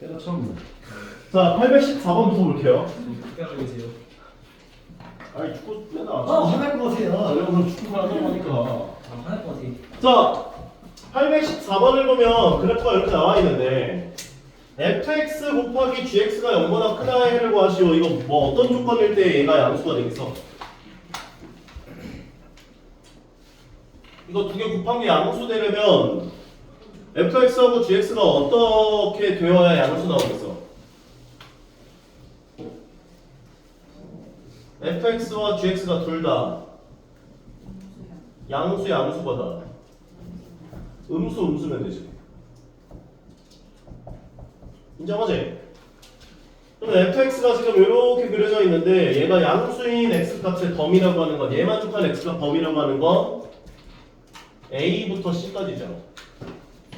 내가 처음 자, 814번부터 볼게요. 깨고 계세요. 아니 축구 맨날 안 화날 것 같아요. 내가 오늘 축구만 하다 보니까. 화날 것 같아. 자, 814번을 보면 그래프가 이렇게 나와 있는데 fx 곱하기 gx가 0보다 크다의 해를 구하시오. 이거 뭐 어떤 조건일 때 얘가 양수가 되겠어? 이거 두 개 곱한 게 양수 되려면 fx하고 gx가 어떻게 되어야 양수 나오겠어? fx와 gx가 둘 다 양수보다 음수면 되지. 인정하지? 그럼 fx가 지금 이렇게 그려져 있는데 얘가 양수인 x값의 범위라고 하는 건 얘 만족한 x가 범위라고 하는 건 a부터 c까지죠.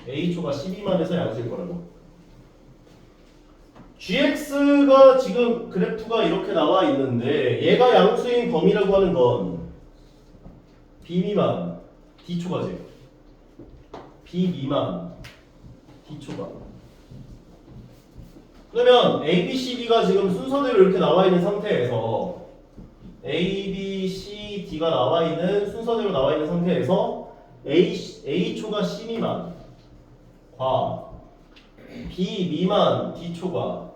a초가 12만 해서 양수일 거라고. gx가 지금 그래프가 이렇게 나와 있는데 얘가 양수인 범위라고 하는 건 b 미만 d초가지. b 미만 d초가. 그러면 a, b, c, d가 지금 순서대로 이렇게 나와 있는 상태에서 a, b, c, d가 나와 있는 순서대로 나와 있는 상태에서 a초가 c 미만 과 b 미만 d초가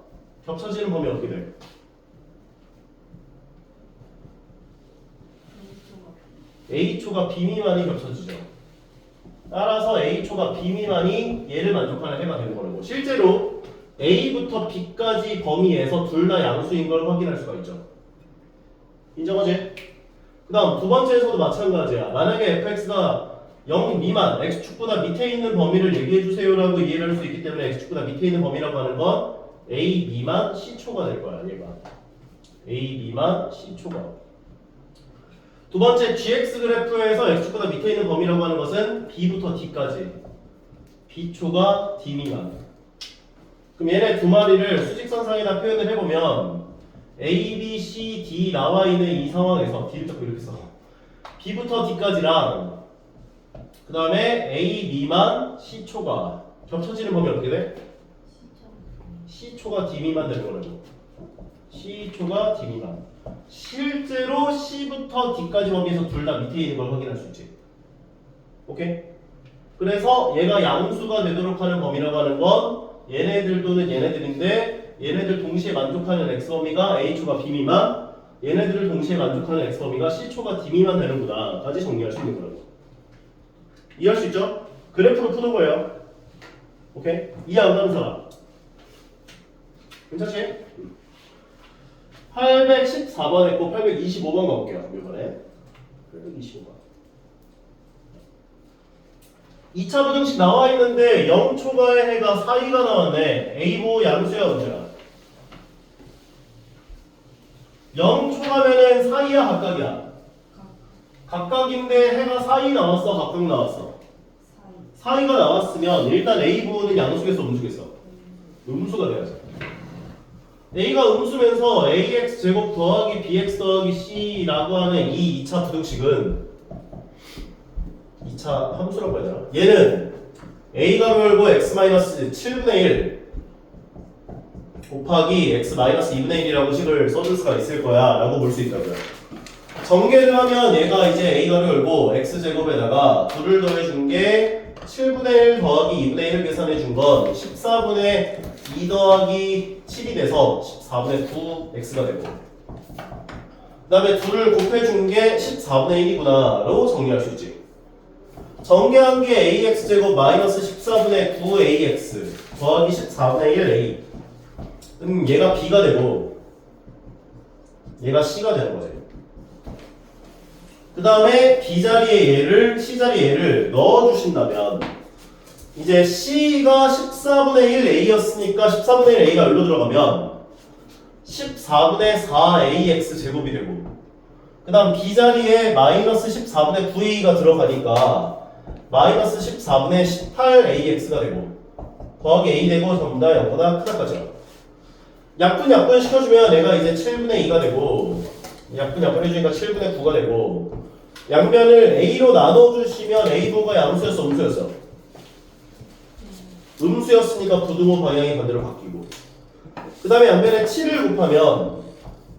겹쳐지는 범위 어떻게 돼? a초가 b 미만이 겹쳐지죠. 따라서 a초가 b 미만이 얘를 만족하는 해가 되는 거라고. 실제로 a부터 b까지 범위에서 둘 다 양수인 걸 확인할 수가 있죠. 인정하지? 그 다음 두 번째에서도 마찬가지야. 만약에 fx가 0 미만, x축보다 밑에 있는 범위를 얘기해주세요 라고 이해를 할 수 있기 때문에 x축보다 밑에 있는 범위라고 하는 건 a 미만 c초가 될 거야. 얘가 a 미만 c초가. 두 번째 gx 그래프에서 x축보다 밑에 있는 범위라고 하는 것은 b부터 d까지 b초가 d 미만. 그럼 얘네 두 마리를 수직선상에다 표현을 해보면 a, b, c, d 나와 있는 이 상황에서 d를 자꾸 이렇게 써. b부터 d까지랑 그 다음에 a 미만 c초가 겹쳐지는 범위 어떻게 돼? c초가 d 미만 되는 거라고. c초가 d 미만. 실제로 c부터 d까지 범위에서 둘 다 밑에 있는 걸 확인할 수 있지. 오케이? 그래서 얘가 양수가 되도록 하는 범위라고 하는 건 얘네들 또는 얘네들인데 얘네들 동시에 만족하는 x범위가 a초가 b 미만, 얘네들을 동시에 만족하는 x범위가 c초가 d 미만 되는구나 까지 정리할 수 있는 거라고. 이해할 수 있죠? 그래프로 푸는 거예요. 오케이? 이해 안 가는 사람? 괜찮지? 814번 했고 825번 가볼게요. 이번에 825번 2차 부등식 나와 있는데 0초가의 해가 4위가 나왔네. A보 양수야 언제야? 0초가면은 4위야 각각이야? 각각인데 해가 4위 나왔어 각각 나왔어? 4위가 나왔으면 일단 A보는 양수겠어 음수겠어? 음수가 돼야지. A가 음수면서 AX 제곱 더하기 BX 더하기 C라고 하는 이 2차 부등식은 2차 함수라고 해야 되나? 얘는 A가 열고 X-7분의 1 곱하기 X-2분의 1이라고 식을 써줄 수가 있을 거야 라고 볼 수 있다고요. 전개를 하면 얘가 이제 A가 열고 X제곱에다가 2를 더해준 게 7분의 1 더하기 2분의 1을 계산해 준 건 14분의 2 더하기 7이 돼서 14분의 9x가 되고 그 다음에 2를 곱해준 게 14분의 1이구나 라고 정리할 수 있지. 전개한 게 ax제곱 마이너스 14분의 9ax 더하기 14분의 1a 얘가 b가 되고 얘가 c가 되는 거지. 그 다음에 b 자리에 얘를 c 자리에 얘를 넣어주신다면 이제 c가 14분의 1a였으니까 14분의 1a가 여기로 들어가면 14분의 4ax 제곱이 되고 그 다음 b 자리에 마이너스 14분의 9a가 들어가니까 마이너스 14분의 18ax가 되고 더하기 a 되고 전부 다 0보다 크다까지요. 약분 시켜주면 얘가 이제 7분의 2가 되고 약분 해주니까 7분의 9가 되고 양면을 a로 나눠주시면 a도가 양수였어 음수였어? 음수였으니까 부등호 방향이 반대로 바뀌고 그 다음에 양변에 7을 곱하면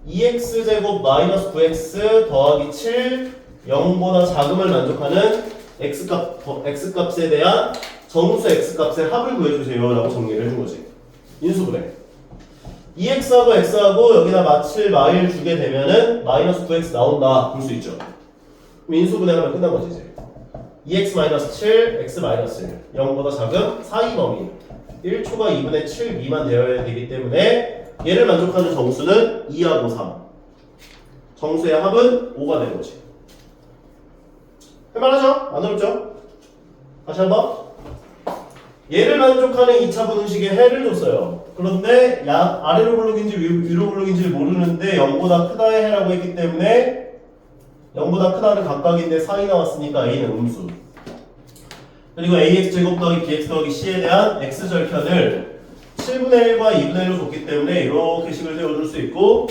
2x제곱 마이너스 9x 더하기 7 0보다 작음을 만족하는 x값에 대한 정수 x값의 합을 구해주세요 라고 정리를 해준 거지. 인수분해 2x하고 x하고 여기다 마칠 마일 주게 되면은 마이너스 9x 나온다 볼 수 있죠. 그럼 인수분해하면 끝난 거지 이제. 2x 마이너스 7 x 마이너스 1 0보다 작은 사이 범위 1초가 2분의 7 미만 되어야 되기 때문에 얘를 만족하는 정수는 2하고 3 정수의 합은 5가 되는 거지. 할만하죠? 안 어렵죠? 다시 한번 얘를 만족하는 2차 분식의 해를 줬어요. 그런데 아래로 블록인지 위로 블록인지 모르는데 0보다 크다의 해라고 했기 때문에 0보다 크다는 각각인데 사이 나왔으니까 a는 음수. 그리고 ax제곱 더하기 bx 더하기 c에 대한 x절편을 7분의 1과 2분의 1로 줬기 때문에 이렇게 식을 세워줄 수 있고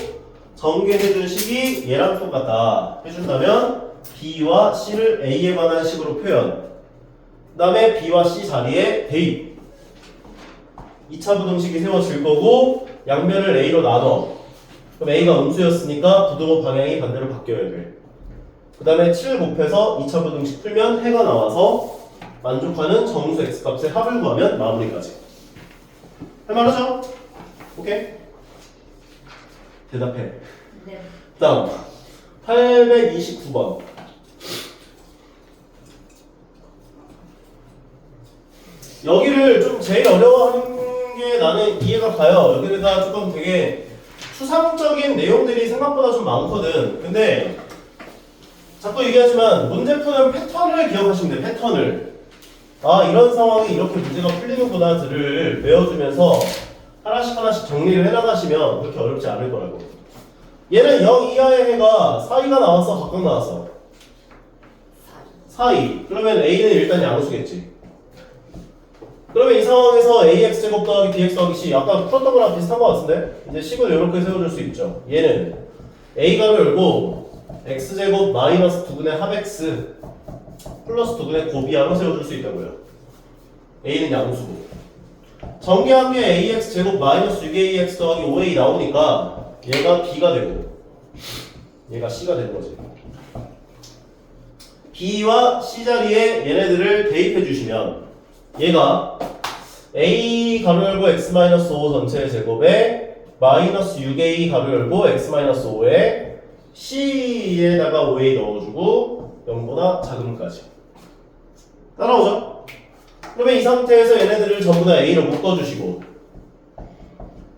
전개해준 식이 얘랑 똑같다 해준다면 b와 c를 a에 관한 식으로 표현 그 다음에 b와 c 자리에 대입 2차 부등식이 세워질 거고 양변을 a로 나눠 그럼 a가 음수였으니까 부등호 방향이 반대로 바뀌어야 돼. 그 다음에 7 곱해서 2차 부등식 풀면 해가 나와서 만족하는 정수 x값의 합을 구하면 마무리까지. 할만하죠? 오케이? 대답해. 네. 다음 829번 여기를 좀 제일 어려워하는 게 나는 이해가 가요. 여기가 조금 되게 추상적인 내용들이 생각보다 좀 많거든. 근데 자꾸 얘기하지만 문제 푸는 패턴을 기억하시면 돼. 패턴을. 아 이런 상황이 이렇게 문제가 풀리는구나들을 외워주면서 하나씩 하나씩 정리를 해나가시면 그렇게 어렵지 않을 거라고. 얘는 0 이하의 해가 사이가 나왔어? 각각 나왔어? 사이. 그러면 a는 일단 양수겠지. 그러면 이 상황에서 ax제곱 더하기 bx 더하기 c 아까 풀었던 거랑 비슷한 거 같은데? 이제 식을 이렇게 세워줄 수 있죠. 얘는 a가로 열고 x제곱 마이너스 2분의 합 x 플러스 2분의 곱이하로 세워줄 수 있다고요. a는 양수고 정리한 게 ax제곱 마이너스 6ax 더하기 5a 나오니까 얘가 b가 되고 얘가 c가 되는 거지. b와 c 자리에 얘네들을 대입해 주시면 얘가 a 가로 열고 x 마이너스 5 전체의 제곱에 마이너스 6a 가로 열고 x 마이너스 5에 c에다가 5a 넣어주고 0보다 작음까지 따라오죠? 그러면 이 상태에서 얘네들을 전부 다 a로 묶어주시고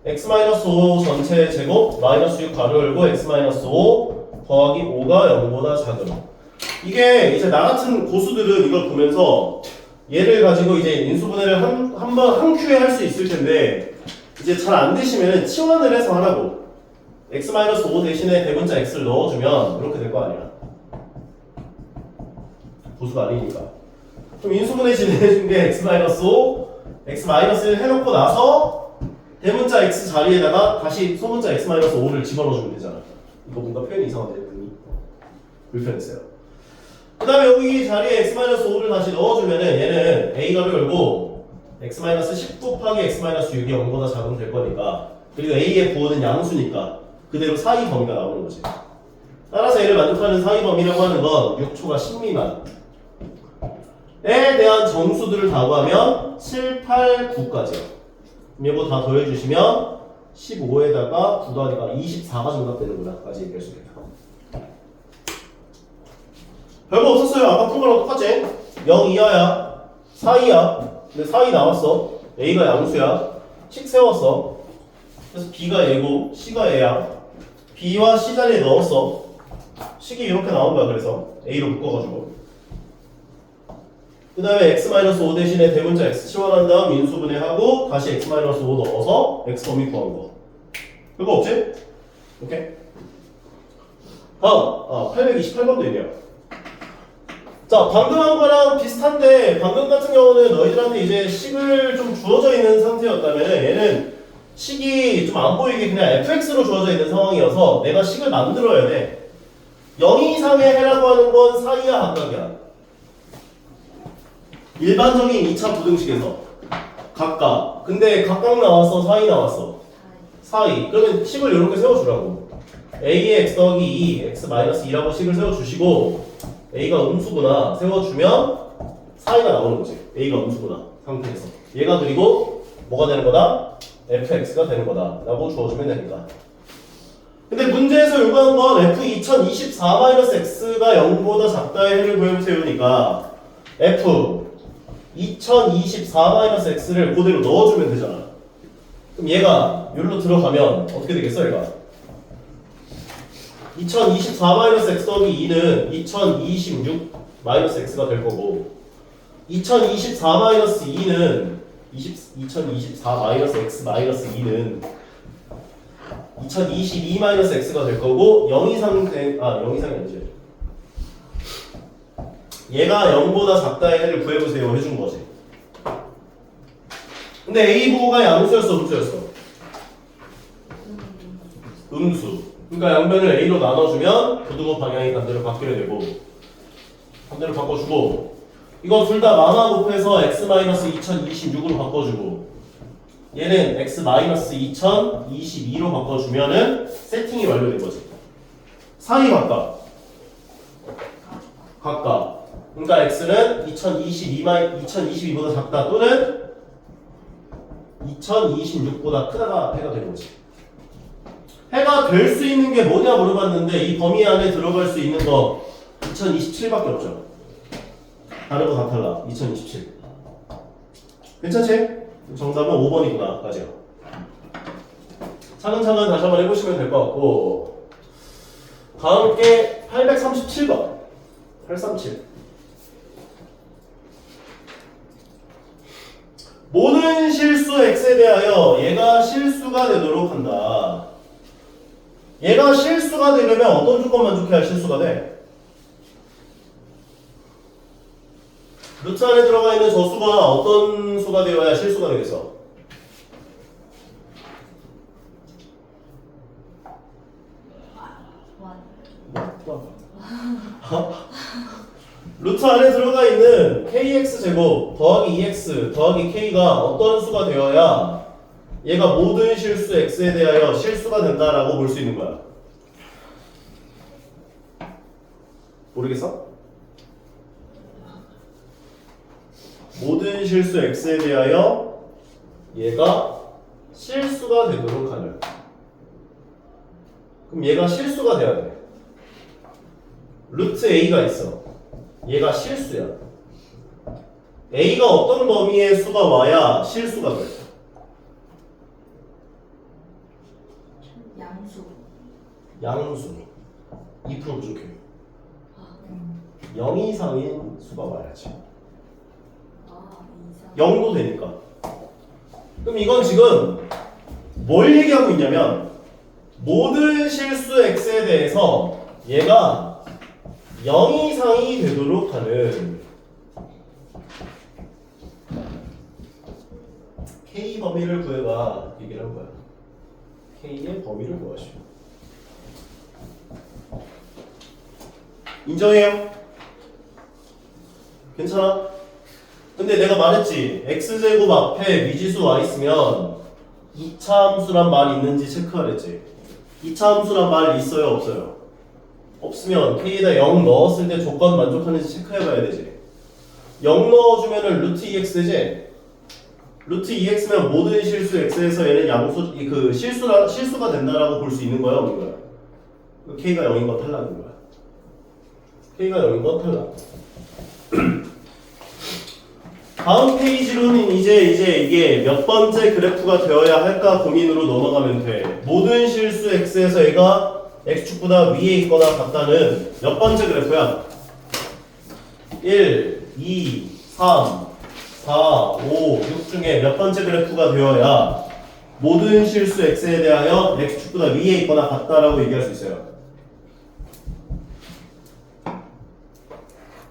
x 마이너스 5 전체의 제곱 마이너스 6 가로 열고 x 마이너스 5 더하기 5가 0보다 작음. 이게 이제 나 같은 고수들은 이걸 보면서 얘를 가지고 이제 인수분해를 한 큐에 할 수 있을 텐데 이제 잘 안 되시면 치환을 해서 하라고. x-5 대신에 대문자 x를 넣어주면 이렇게 될 거 아니야. 고수가 아니니까. 그럼 인수분해 진행해준 게 x-5, x-1 해놓고 나서 대문자 x 자리에다가 다시 소문자 x-5를 집어넣어주면 되잖아. 이거 뭔가 표현이 이상한데 불편했어요. 그 다음에 여기 자리에 x-5를 다시 넣어주면은 얘는 a가로 열고 x-10 곱하기 x-6이 0보다 작으면 될 거니까 그리고 a의 부호는 양수니까 그대로 사이 범위가 나오는 거지. 따라서 얘를 만족하는 사이 범위라고 하는 건 6초가 10미만에 대한 정수들을 다 구하면 7, 8, 9까지 이거 다 더해주시면 15에다가 9 더하니까 24가 정답되는구나 까지 얘기할 수 있겠다. 별거 없었어요. 아까 푼 거랑 똑같지? 0 이하야 4이야 근데 4이 나왔어. a가 양수야. 식 세웠어. 그래서 b가 얘고 c가 얘야. b와 c 자리에 넣었어. 식이 이렇게 나온 거야. 그래서 a로 묶어가지고 그 다음에 x-5 대신에 대문자 x 치환한 다음 인수분해하고 다시 x-5 넣어서 x 범위 구한 거. 별거 없지? 오케이? 다음 828번도 있네요. 자, 방금 한 거랑 비슷한데 방금 같은 경우는 너희들한테 이제 식을 좀 주어져 있는 상태였다면 얘는 식이 좀 안 보이게 그냥 fx로 주어져 있는 상황이어서 내가 식을 만들어야 돼. 0 이상의 해라고 하는 건 사이야 각각이야. 일반적인 2차 부등식에서 각각. 근데 각각 나왔어, 사이 나왔어? 사이. 그러면 식을 이렇게 세워주라고. a의 x 더하기 2, x 마이너스 2라고 식을 세워주시고 a가 음수구나 세워주면 사이가 나오는 거지. a가 음수구나 상태에서. 얘가 그리고 뭐가 되는 거다? fx가 되는 거다 라고 주어주면 됩니다. 근데 문제에서 요구하는 건 f 2024-x가 0보다 작다의 해를 구해보세요니까 f 2024-x를 그대로 넣어주면 되잖아. 그럼 얘가 여기로 들어가면 어떻게 되겠어 얘가? 2024-x 더하기 2는 2026-x가 될 거고 2024-2는 2024-x-2는 2022-x가 될 거고 0 이상 0 이상이 아니지. 얘가 0보다 작다의 해를 구해보세요 해준 거지. 근데 A 부호가 양수였어 음수였어? 음수. 그러니까 양변을 A로 나눠주면 부등호 방향이 반대로 바뀌게 되고 반대로 바꿔주고 이거 둘 다 만화 곱해서 x-2026으로 바꿔주고 얘는 x-2022로 바꿔주면은 세팅이 완료된 거지. 사이 각각 각각. 그러니까 x는 2022보다 작다 또는 2026보다 크다가 해가 되는 거지. 해가 될 수 있는 게 뭐냐 물어봤는데 이 범위 안에 들어갈 수 있는 거 2027밖에 없죠. 다른 거 다 탈락. 2027. 괜찮지? 정답은 5번이구나. 맞아요. 차근차근 다시 한번 해보시면 될 것 같고 다음 게 837번. 837. 모든 실수 x에 대하여 얘가 실수가 되도록 한다. 얘가 실수가 되려면 어떤 조건 만족해야 실수가 돼? 루트 안에 들어가 있는 저 수가 어떤 수가 되어야 실수가 되겠어? 루트 안에 들어가 있는 kx제곱 더하기 2x 더하기 k가 어떤 수가 되어야 얘가 모든 실수 x에 대하여 실수가 된다라고 볼 수 있는 거야. 모르겠어? 모든 실수 x에 대하여 얘가 실수가 되도록 하는. 그럼 얘가 실수가 돼야 돼. 루트 a가 있어. 얘가 실수야. a가 어떤 범위의 수가 와야 실수가 돼? 양수. 2% 부족해. 0 이상인 수가 와야지. 0도 되니까. 그럼 이건 지금 뭘 얘기하고 있냐면 모든 실수 x에 대해서 얘가 0 이상이 되도록 하는 k 범위를 구해봐 얘기를 한 거야. k의 범위를 구하시오. 인정해요? 괜찮아? 근데 내가 말했지 x제곱 앞에 미지수 와 있으면 2차 함수란 말이 있는지 체크하랬지. 2차 함수란 말 있어요 없어요? 없으면 k에다 0 넣었을 때 조건 만족하는지 체크해봐야 되지. 0 넣어주면은 루트 2x 되지? 루트 2x면 모든 실수 x에서 얘는 양수 그 실수가 된다라고 볼 수 있는 거야 없는 거야? k가 0인 건 탈락인 거야. k가 0인 건 탈락. 다음 페이지로는 이제 이게 몇 번째 그래프가 되어야 할까 고민으로 넘어가면 돼. 모든 실수 x에서 얘가 x축보다 위에 있거나 같다는 몇 번째 그래프야? 1, 2, 3, 4, 5, 6 중에 몇 번째 그래프가 되어야 모든 실수 x에 대하여 x축보다 위에 있거나 같다라고 얘기할 수 있어요.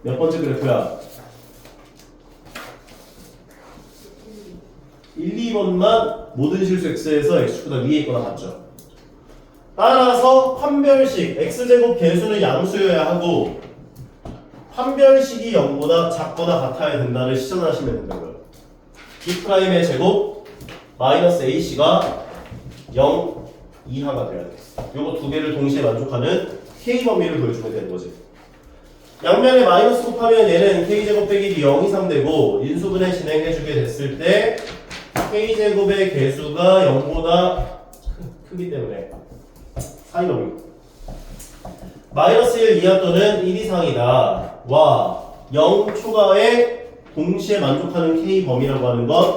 몇 번째 그래프야? 1, 2번만 모든 실수 x에서 x축보다 위에 있거나 같죠. 따라서 판별식 x제곱 개수는 양수여야 하고 판별식이 0보다 작거나 같아야 된다를 실천하시면 된다고요. B'의 제곱 마이너스 AC가 0 이하가 돼야 돼. 요거 두 개를 동시에 만족하는 K 범위를 보여주면 되는 거지. 양면에 마이너스 곱하면 얘는 K제곱 빼기 0 이상 되고 인수분해 진행해주게 됐을 때 K제곱의 개수가 0보다 크기 때문에 사이 범위 마이너스 1 이하 또는 1 이상이다 와 0 초과에 동시에 만족하는 K 범위라고 하는 건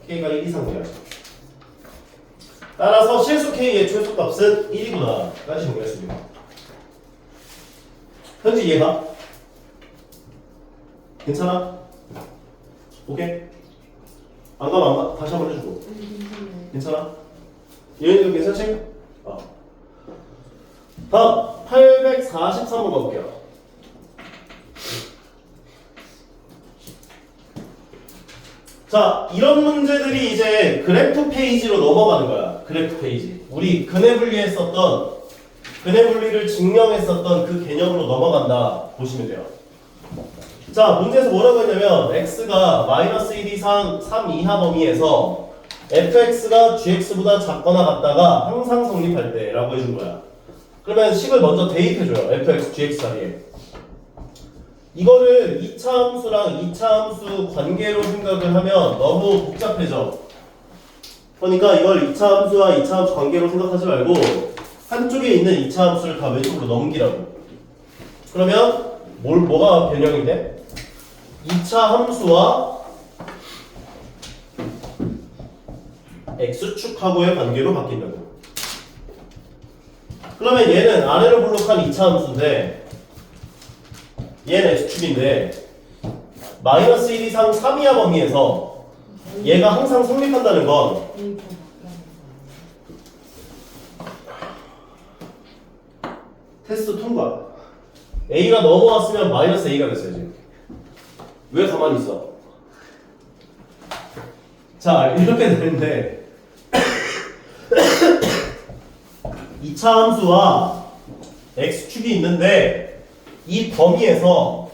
K가 1 이상 돼야지. 따라서 실수 K의 최소값은 1이구나 까지 정리했습니다. 현재 이해가? 괜찮아? 오케이? 안 가면 안 가? 다시 한번 해주고 괜찮아? 얘네들 괜찮지? 다음 843번 가볼게요. 자, 이런 문제들이 이제 그래프 페이지로 넘어가는 거야. 그래프 페이지. 우리 근해 분리했었던 근해 분리를 증명했었던 그 개념으로 넘어간다 보시면 돼요. 자, 문제에서 뭐라고 했냐면 x가 마이너스 1 이상 3 이하 범위에서 fx가 gx보다 작거나 같다가 항상 성립할 때 라고 해준 거야. 그러면 식을 먼저 대입해줘요. fx, gx 자리에. 이거를 2차 함수랑 2차 함수 관계로 생각을 하면 너무 복잡해져. 그러니까 이걸 2차 함수와 2차 함수 관계로 생각하지 말고 한쪽에 있는 2차 함수를 다 왼쪽으로 넘기라고. 그러면 뭐가 변형인데? 2차 함수와 x축하고의 관계로 바뀐다고. 그러면 얘는 아래로 블록한 2차 함수인데 얘는 x축인데 마이너스 1 이상 3 이하 범위에서 얘가 항상 성립한다는 건 테스트 통과. A가 넘어왔으면 마이너스 A가 됐어야지. 왜 가만히 있어? 자, 이렇게 되는데 2차 함수와 x축이 있는데 이 범위에서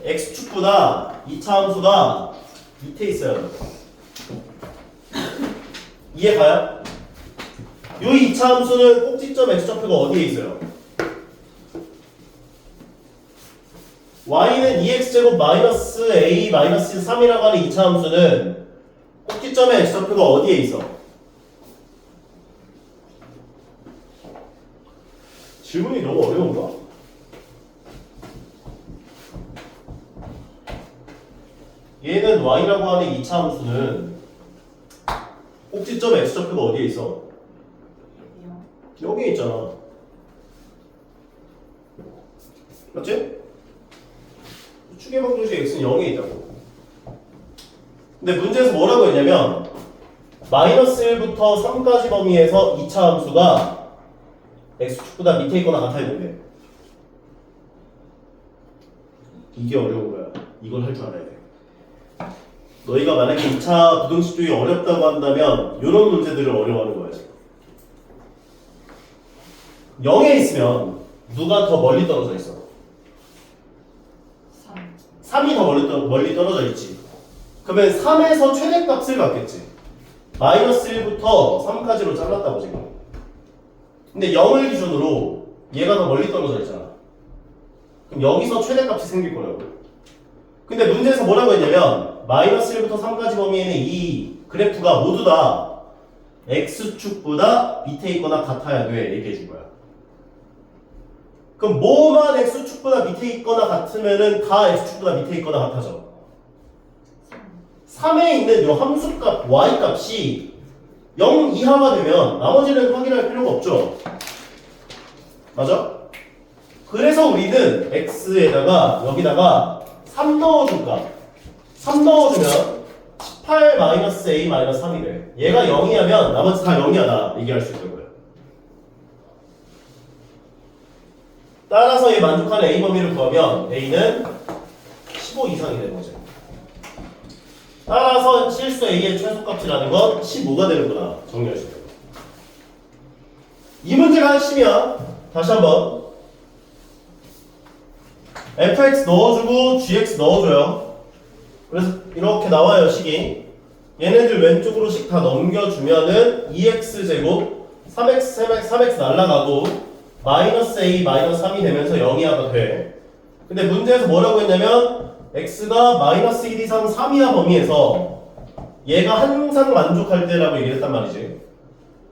x축보다 2차 함수가 밑에 있어요. 이해가요? 이 2차 함수는 꼭지점 x좌표가 어디에 있어요? y는 2x제곱 마이너스 a 마이너스 3이라고 하는 2차 함수는 꼭지점의 x좌표가 어디에 있어? 질문이 너무 어려운가? 얘는 y라고 하는 2차 함수는 꼭지점 x좌표가 어디에 있어? 여기에 있잖아. 맞지? 축의 방정식 x는 0에 있다고. 근데 문제에서 뭐라고 했냐면 마이너스 1부터 3까지 범위에서 2차 함수가 x축보다 밑에 있거나 같아 있는데 이게 어려운 거야. 이걸 할 줄 알아야 돼. 너희가 만약에 2차 부등식 쪽이 어렵다고 한다면 이런 문제들을 어려워하는 거야. 0에 있으면 누가 더 멀리 떨어져 있어? 3이 더 멀리 떨어져 있지. 그러면 3에서 최대값을 갖겠지. 마이너스 1부터 3까지로 잘랐다고 지금. 근데 0을 기준으로 얘가 더 멀리 떨어져 있잖아. 그럼 여기서 최대값이 생길 거라고. 근데 문제에서 뭐라고 했냐면 마이너스 1부터 3까지 범위에는 이 그래프가 모두 다 x축보다 밑에 있거나 같아야 돼 얘기해 준 거야. 그럼 뭐만 x축보다 밑에 있거나 같으면은 다 x축보다 밑에 있거나 같아져. 3에 있는 이 함수값 y값이 0 이하가 되면 나머지는 확인할 필요가 없죠. 맞아? 그래서 우리는 x에다가 여기다가 3 넣어줄까? 3 넣어주면 18-a-3이 돼. 얘가 0이 하면 나머지 다 0이 하다 얘기할 수 있는 거예요. 따라서 얘 만족하는 a 범위를 구하면 a는 15 이상이 되는 거죠. 따라서 실수 a의 최소값이라는 건 15가 되는구나. 정리할 수 있어요. 이 문제가 핵심이야. 다시 한번 fx 넣어주고 gx 넣어줘요. 그래서 이렇게 나와요 식이. 얘네들 왼쪽으로씩 다 넘겨주면은 2x제곱 3x 날라가고 마이너스 a 마이너스 3이 되면서 0이하가 돼. 근데 문제에서 뭐라고 했냐면 x가 마이너스 1 이상 3 이하 범위에서 얘가 항상 만족할 때라고 얘기를 했단 말이지.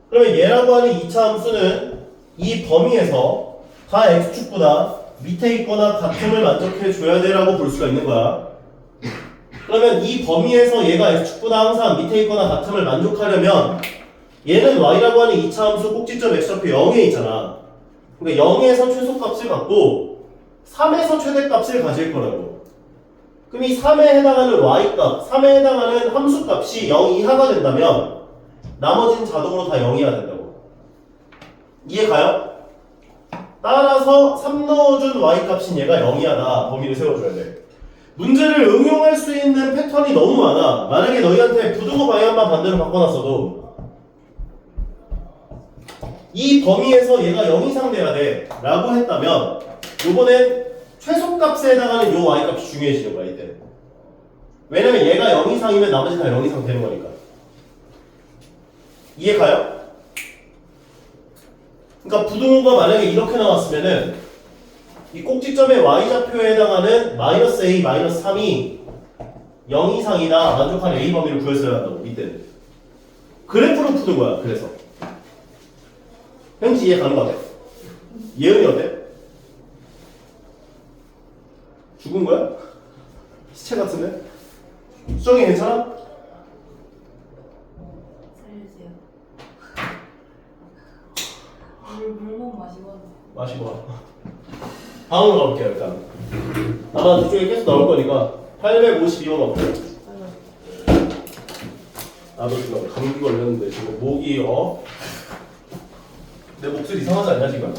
그러면 얘라고 하는 2차 함수는 이 범위에서 다 x축보다 밑에 있거나 같음을 만족해 줘야 돼라고 볼 수가 있는 거야. 그러면 이 범위에서 얘가 x축보다 항상 밑에 있거나 같음을 만족하려면 얘는 y라고 하는 2차 함수 꼭지점 x좌표 0에 있잖아. 그러니까 0에서 최소값을 갖고 3에서 최대값을 가질 거라고. 그럼 이 3에 해당하는 y값, 3에 해당하는 함수값이 0 이하가 된다면 나머지는 자동으로 다 0 이하 된다고. 이해 가요? 따라서 3 넣어준 y값인 얘가 0 이하다. 범위를 세워줘야 돼. 문제를 응용할 수 있는 패턴이 너무 많아. 만약에 너희한테 부등호 방향만 반대로 바꿔놨어도 이 범위에서 얘가 0 이상 돼야 돼 라고 했다면 요번엔 최소값에 해당하는 요 y값이 중요해지는 거야 이때. 왜냐면 얘가 0 이상이면 나머지 다 0 이상 되는 거니까. 이해 가요? 그러니까 부등호가 만약에 이렇게 나왔으면은 이 꼭지점의 y좌표에 해당하는 마이너스 a 마이너스 3이 0 이상이다 만족하는 a 범위를 구했어야 한다고 이때는. 그래프로 푸는 거야. 그래서 현지 이해 가는 거 같아? 예은이 어때? 죽은 거야? 시체 같은데? 수정이 괜찮아? 살려주세요. 물만 마시고 마시고 와. 다음으로 가볼게요 일단. 아마 이쪽에 계속 나올 거니까 852번 갈게요. 나도 지금 감기 걸렸는데 지금 목이 내 목소리 이상하지 않냐 지금?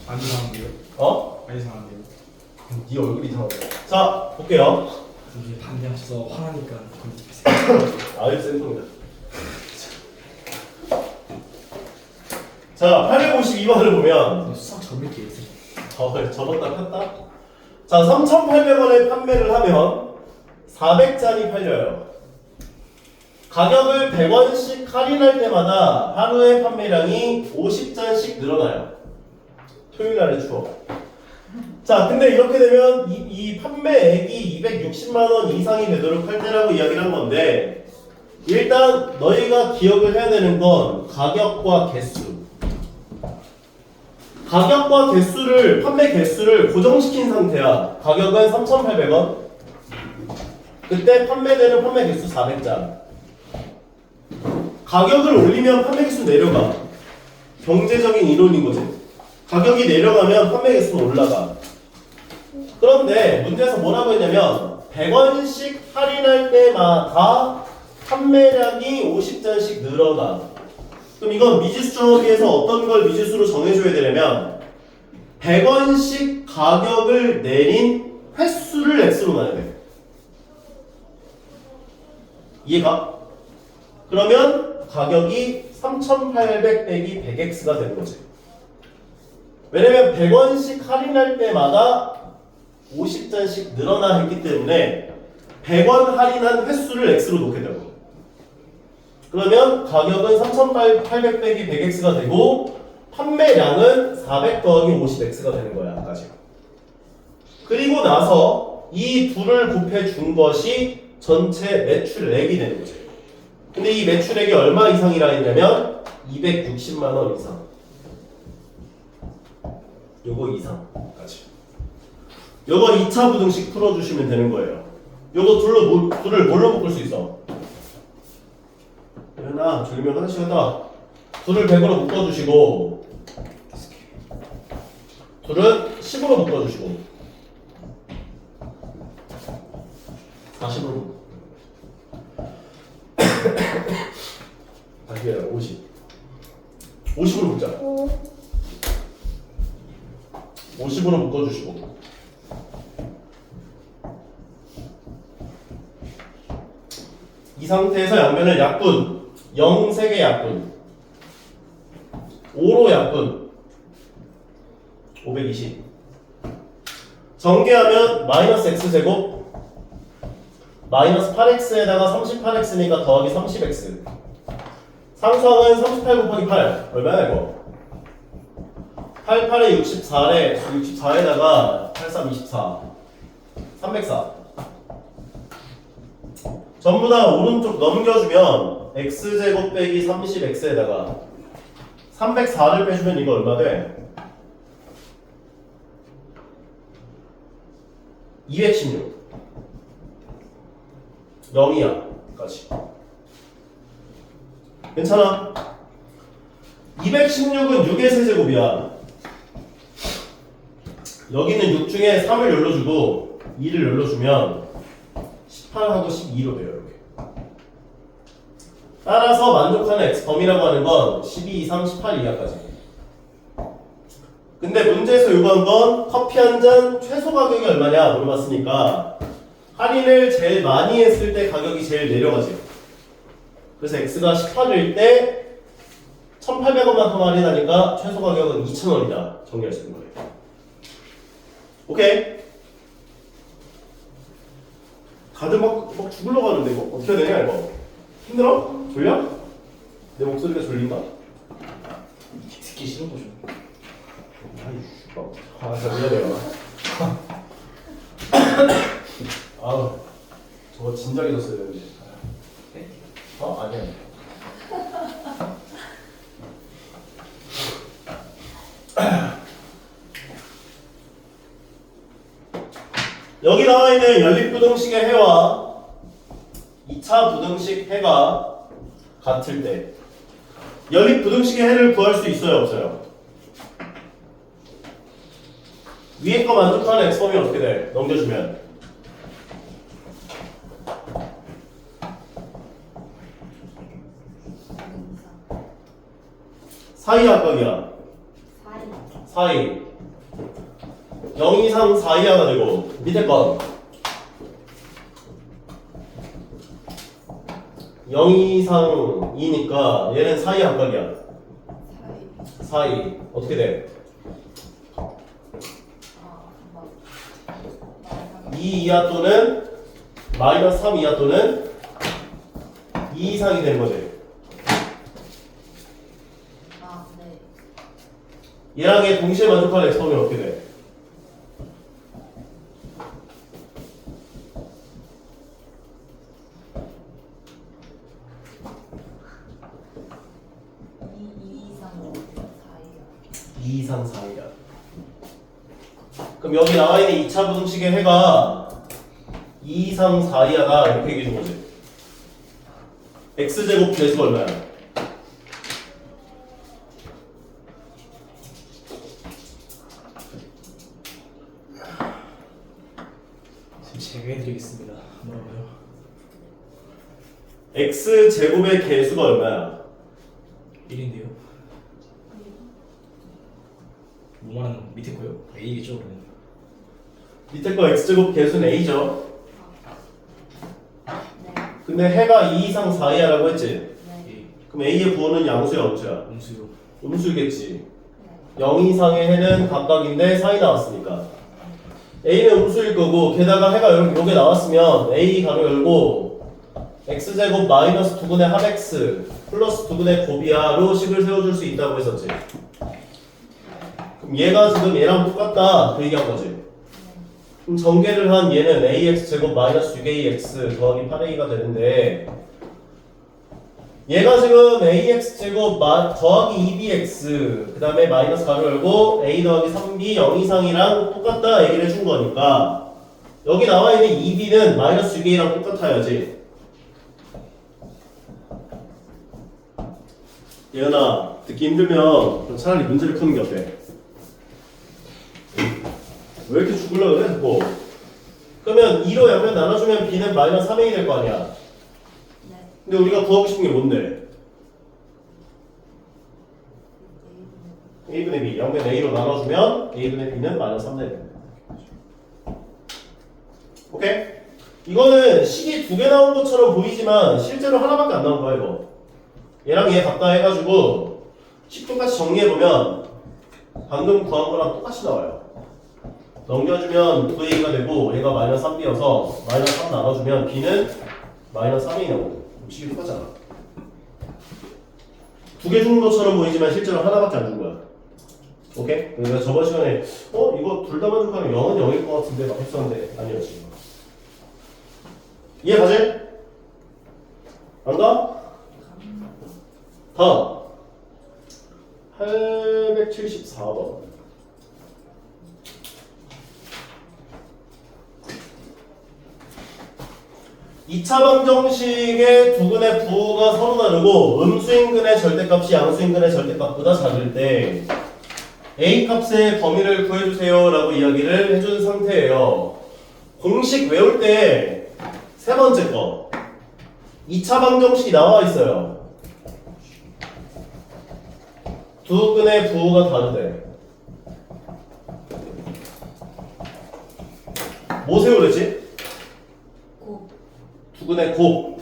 안 이상한데요? 어? 안 이상한데요? 네 얼굴이 이상하다. 자 볼게요. 이게 반대하셔서 화나니까 그렇게 아유 센통이다. 자 852번을 보면 수상 접을게요. 접었다 폈다. 자 3,800원에 판매를 하면 400잔이 팔려요. 가격을 100원씩 할인할 때마다 하루의 판매량이 50잔씩 늘어나요. 토요일날의 추억. 자 근데 이렇게 되면 이 판매액이 260만원 이상이 되도록 할 때라고 이야기를 한 건데, 일단 너희가 기억을 해야 되는 건 가격과 개수. 가격과 개수를, 판매 개수를 고정시킨 상태야. 가격은 3,800원. 그때 판매되는 판매 개수 400잔. 가격을 올리면 판매 개수 내려가. 경제적인 이론인 거지. 가격이 내려가면 판매 개수는 올라가. 그런데 문제에서 뭐라고 했냐면 100원씩 할인할 때마다 판매량이 50잔씩 늘어나. 그럼 이건 미지수 정의에서 어떤 걸 미지수로 정해줘야 되냐면 100원씩 가격을 내린 횟수를 x로 놔야 돼. 이해가? 그러면 가격이 3,800 빼기 100x가 되는 거지. 왜냐면 100원씩 할인할 때마다 50잔씩 늘어나 했기 때문에 100원 할인한 횟수를 x로 놓게 되고, 그러면 가격은 3,800 빼기 100x가 되고 판매량은 400 더하기 50x가 되는 거야. 아까지. 그리고 나서 이 둘을 곱해 준 것이 전체 매출액이 되는 거지. 근데 이 매출액이 얼마 이상이라 했냐면 260만 원 이상. 요거 이상까지. 요거 2차 부등식 풀어주시면 되는 거예요. 요거 둘을 뭘로 묶을 수 있어? 예은아, 졸리면 화장실 갔다 와. 둘을 100으로 묶어주시고, 둘은 10으로 묶어주시고, 40으로 묶어. 다시 해라. 50. 50으로 묶자. 50으로 묶어주시고, 이 상태에서 양변을 약분 0 3개 약분 5로 약분 520 전개하면 마이너스 x제곱 마이너스 8x에다가 38x니까 더하기 30x. 상수항은 38 곱하기 8. 얼마야 이거? 88에 64에다가 83 24. 304. 전부 다 오른쪽 넘겨주면 x제곱 빼기 30x에다가 304를 빼주면 이거 얼마 돼? 216. 0이야 까지. 괜찮아? 216은 6의 세제곱이야. 여기는 6 중에 3을 열러주고 2를 열러주면 18하고 12로 돼요. 이렇게. 따라서 만족하는 x 범위라고 하는 건 12 이상 18 이하까지. 근데 문제에서 요구한 건 커피 한 잔 최소 가격이 얼마냐 물어봤으니까 할인을 제일 많이 했을 때 가격이 제일 내려가지. 그래서 x가 18일 때 1,800원만 더 할인하니까 최소 가격은 2,000원이다. 정리할 수 있는 거예요. 오케이? 다들 막 죽으려고 하는데 이거 어떻게 해야 되냐 이거? 힘들어? 졸려? 내 목소리가 졸린가? 듣기 싫은 거죠. 아이씨, 진짜 미안해요. 아우, 저거 진작에 줬어야 되는데. 아니야. 여기 나와 있는 연립부등식의 해와 2차 부등식 해가 같을 때 연립부등식의 해를 구할 수 있어요, 없어요? 위에 거 만족하는 x범위 어떻게 돼? 넘겨주면 사이 합각이야. 사이 0 이상 4 이하가 되고 밑에 건 0 이상 2니까 얘는 사이 합각이야. 사이 어떻게 돼? 2 이하 또는 마이너스 3 이하 또는 2 이상이 되는 거지. 얘랑 얘 동시에 만족하는 x범위 어떻게 돼? 이상 4이야. 그럼 여기 나와 있는 2차 부등식의 해가 2 이상 4 이하다 이렇게 얘기해 준 거지. x제곱 계수가 얼마야? 제가 해드리겠습니다. 뭐라고요? x제곱의 계수가 얼마야? 1인데요. 뭐 말하는 거? 밑에 거요? A겠죠 그러면. 밑에 거 x제곱 계수는 a죠. 근데 해가 2 이상 4 이하라고 했지? A 그럼 a의 부호는 양수야 음수야? 음수요. 음수겠지. 0 이상의 해는 각각인데 4이 나왔으니까 a는 음수일 거고 게다가 해가 요게 나왔으면 a 가로 열고 x제곱 마이너스 2분의 합 x 플러스 2분의 곱이하로 식을 세워줄 수 있다고 했었지. 그럼 얘가 지금 얘랑 똑같다 그 얘기한 거지. 그럼 전개를 한 얘는 ax제곱 마이너스 6ax 더하기 8a가 되는데 얘가 지금 ax제곱 더하기 2bx 그 다음에 마이너스 가로 열고 a 더하기 3b 0 이상이랑 똑같다 얘기를 해준 거니까 여기 나와 있는 2b는 마이너스 6a랑 똑같아야지. 예은아 듣기 힘들면 그럼 차라리 문제를 푸는 게 어때? 왜 이렇게 죽으려고 그래? 뭐 그러면 2로 양면 나눠주면 b는 마이너스 3a 될 거 아니야. 근데 우리가 구하고 싶은 게 뭔데? a분의 b, 양면 a로 나눠주면 a분의 b는 마이너스 3 되는 거야. 오케이? 이거는 식이 2개 나온 것처럼 보이지만 실제로 하나밖에 안 나온 거야 이거. 얘랑 얘 같다 해가지고 식 똑같이 정리해보면 방금 구한 거랑 똑같이 나와요. 넘겨주면 9a가 되고 a가 마이너스 3b여서 마이너스 3 나눠주면 b는 마이너스 3이 나오고 식이 똑같잖아. 두 개 주는 것처럼 보이지만 실제로 하나밖에 안 준 거야. 오케이? 그래서 저번 시간에 이거 둘 다 만족하면 0은 0일 것 같은데 막 했었는데 아니었지. 이해 가지? 안 가? 다음 874번. 이 차 방정식의 두근의 부호가 서로 다르고 음수인근의 절대값이 양수인근의 절대값보다 작을 때 A 값의 범위를 구해주세요 라고 이야기를 해준 상태예요. 공식 외울 때 세 번째 거 2차 방정식이 나와 있어요. 두근의 부호가 다르대. 뭐 세우랬지? 곱. 두근의 곱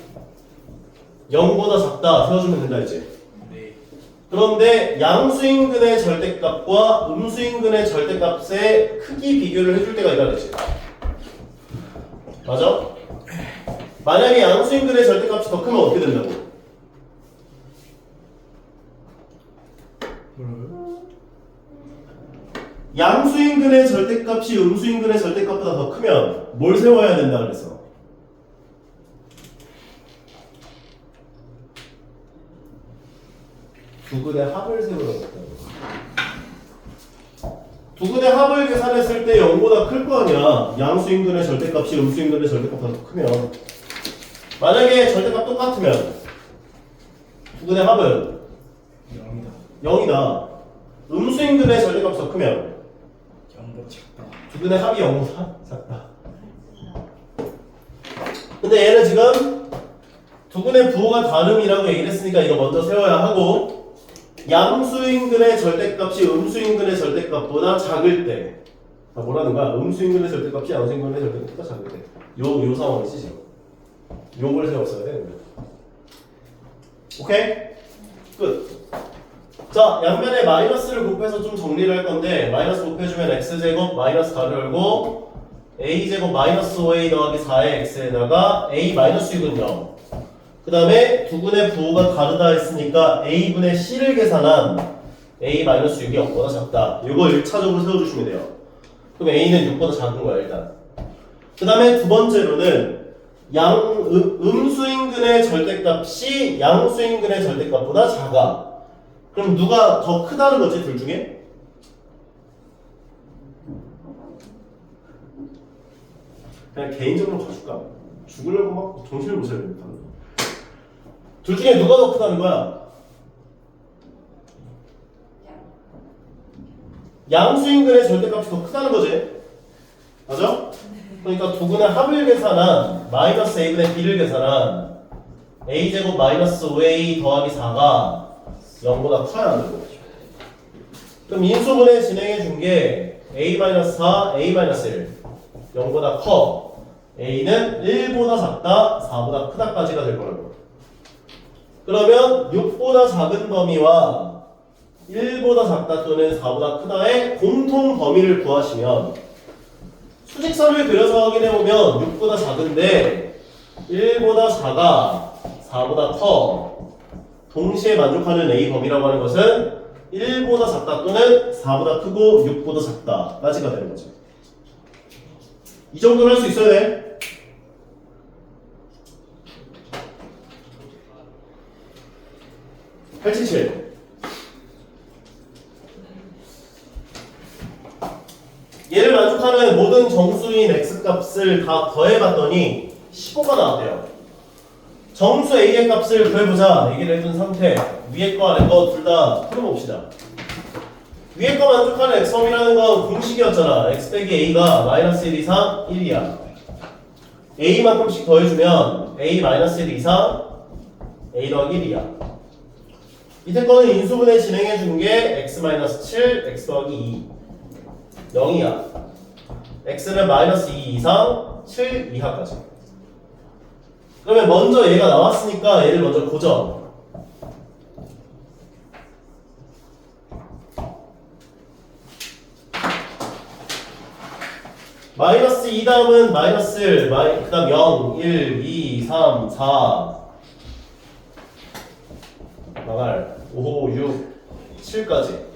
0보다 작다 세워주면 된다 했지. 네. 그런데 양수인근의 절대값과 음수인근의 절대값의 크기 비교를 해줄 때가 있다 그랬지. 맞아? 만약에 양수인근의 절대값이 더 크면 어떻게 된다고? 뭐라고요? 양수인근의 절대값이 음수인근의 절대값보다 더 크면 뭘 세워야 된다 그랬어? 두근의 합을 세우라고 했다고. 두근의 합을 계산했을 때 0보다 클 거 아니야. 양수인근의 절대값이 음수인근의 절대값보다 더 크면. 만약에 절대값 똑같으면 두근의 합은 0이다. 0이다. 음수인근의 절대값이 더 크면 0보다 작다. 두근의 합이 0보다 작다. 근데 얘는 지금 두근의 부호가 다름이라고 얘기를 했으니까 이거 먼저 세워야 하고 양수인근의 절대값이 음수인근의 절대값보다 작을 때 뭐라는 거야? 음수인근의 절대값이 양수인근의 절대값보다 작을 때 요 상황이지 지금. 요걸 세웠어야 돼. 오케이? 끝. 자, 양면에 마이너스를 곱해서 좀 정리를 할 건데 마이너스 곱해주면 x제곱 마이너스 가로 열고 a제곱 마이너스 5a 더하기 4의 x에다가 a 마이너스 6은 0. 그 다음에 두근의 부호가 다르다 했으니까 a분의 c를 계산한 a 마이너스 6이 0보다 작다. 이거 1차적으로 세워주시면 돼요. 그럼 a는 6보다 작은 거야 일단. 그 다음에 두 번째로는 음수인근의 절대값이 양수인근의 절대값보다 작아. 그럼 누가 더 크다는 거지 둘 중에? 그냥 개인적으로 가줄까? 죽으려고 막 정신을 못 차려 됩니다. 둘 중에 누가 더 크다는 거야? 양수인근의 절대값이 더 크다는 거지. 맞아? 그러니까 두근의 합을 계산한 마이너스 a분의 b를 계산한 a제곱 마이너스 5a 더하기 4가 0보다 커야 하는 거죠. 그럼 인수분해 진행해 준 게 a-4, a-1 0보다 커. a는 1보다 작다, 4보다 크다까지가 될 거라고. 그러면 6보다 작은 범위와 1보다 작다 또는 4보다 크다의 공통 범위를 구하시면 수직선을 그려서 확인해보면 6보다 작은데 1보다 작아 4보다 커. 동시에 만족하는 A 범위라고 하는 것은 1보다 작다 또는 4보다 크고 6보다 작다까지가 되는 거죠. 이 정도는 할 수 있어야 돼. (877) 얘를 만족하는 모든 정수인 x값을 다 더해봤더니 15가 나왔대요. 정수 a의 값을 구해보자 얘기를 해준 상태. 위에 거 아래 거 둘 다 풀어봅시다. 위에 거 만족하는 x범위라는 건 공식이었잖아. x 빼기 a가 마이너스 1 이상 1이야. a만큼씩 더해주면 a 마이너스 1 이상 a 더하기 1이야. 밑에 거는 인수분해 진행해준 게 x 마이너스 7, x 더하기 2 0이야. x는 마이너스 2 이상 7 이하까지. 그러면 먼저 얘가 나왔으니까 얘를 먼저 고정. 마이너스 2 다음은 마이너스 1, 그 다음 0, 1, 2, 3, 4 나갈 5, 6, 7까지.